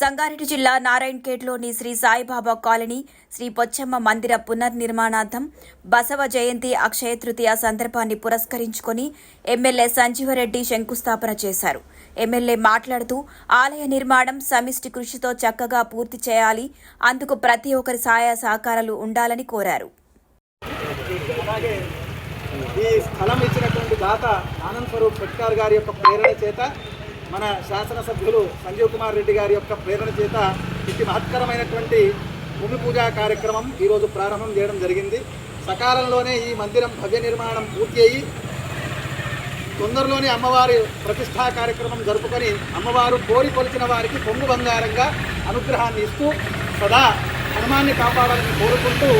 సంగారెడ్డి జిల్లా నారాయణఖేడ్లోని శ్రీ సాయిబాబా కాలనీ శ్రీ పొచ్చమ్మ మందిర పునర్నిర్మాణార్థం బసవ జయంతి అక్షయ తృతీయ సందర్భాన్ని పురస్కరించుకుని ఎమ్మెల్యే సంజీవరెడ్డి శంకుస్థాపన చేశారు. ఎమ్మెల్యే మాట్లాడుతూ ఆలయ నిర్మాణం సమిష్టి కృషితో చక్కగా పూర్తి చేయాలి, అందుకు ప్రతి ఒక్కరి సహాయ సహకారాలు ఉండాలని కోరారు. ఈ స్థలం ఇచ్చినటువంటి దాత ఆనంద్ స్వరూప్ శెట్కార్ గారి యొక్క ప్రేరణ చేత, మన శాసనసభ్యులు సంజీవ్ కుమార్ రెడ్డి గారి యొక్క ప్రేరణ చేత ఇట్టి మహత్కరమైనటువంటి భూమి పూజా కార్యక్రమం ఈరోజు ప్రారంభం చేయడం జరిగింది. సకాలంలోనే ఈ మందిరం భవ్య నిర్మాణం పూర్తి అయ్యి తొందరలోనే అమ్మవారి ప్రతిష్టా కార్యక్రమం జరుపుకొని అమ్మవారు కోరి కొలిచిన వారికి పొంగు బంగారంగా అనుగ్రహాన్ని ఇస్తూ సదా హనుమాన్ని కాపాడాలని కోరుకుంటూ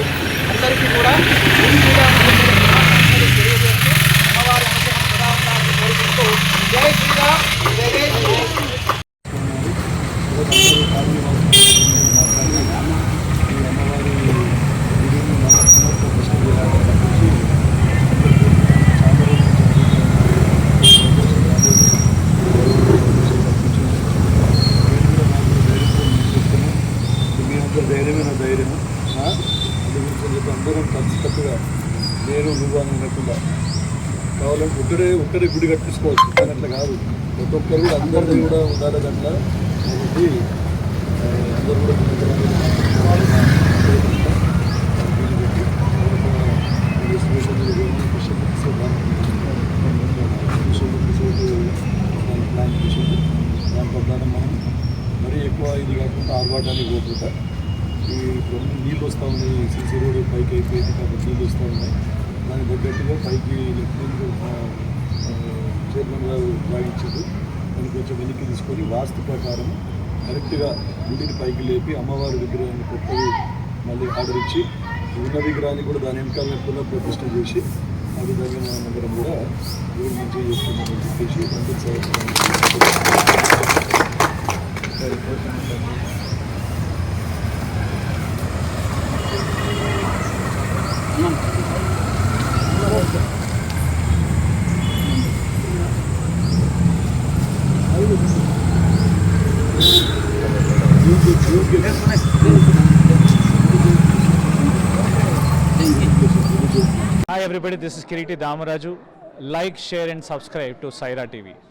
అందరికీ కూడా భూమి పూజా తెలియజేస్తూ అమ్మవారి అనుగ్రహం సదా ఉండాలని కోరుకుంటూ జై శ్రీరామ్, జై జై శ్రీరామ్. ధైర్యమైన ధైర్యము అది గురించి అందరం కలిసికట్టుగా నేను నువ్వు అని అనకుండా కావాలంటే ఒక్కరే గుడి కట్టించుకోవచ్చు, కానీ అట్లా కాదు. ఒక్కొక్కరు కూడా అందరిది కూడా ఉండాలి దాంట్లో. కాబట్టి అందరూ కూడా ప్లాన్ చేసింది. దాని ప్రకారం మనం మరీ ఎక్కువ ఇది కాకుండా ఆర్వాటానికి పోకుండా ఇప్పుడు నీళ్ళు వస్తూ ఉన్నాయి, సీసీ రోడ్డు పైకి అయిపోయింది కాబట్టి నీళ్ళు వస్తూ ఉన్నాయి. దానికి తగ్గట్టుగా పైకి లెఫ్టినెంట్ చైర్మన్ గారు లాగించారు. దానికి కొంచెం వెనక్కి తీసుకొని వాస్తు ప్రకారం కరెక్ట్గా గుడిని పైకి లేపి అమ్మవారి విగ్రహాన్ని కొత్తది మళ్ళీ ఆర్డర్ ఇచ్చి ఉన్న విగ్రహాన్ని కూడా దాని వెనకాల పునఃప్రతిష్ఠ చేసి ఆ విధంగా మనం అందరం కూడా గుడి మంచిగా చేస్తున్నామని చెప్పేసి అందరి సంవత్సరాలు Hi everybody, this is Kiriti Damaraju. Like, share and subscribe to Saira TV.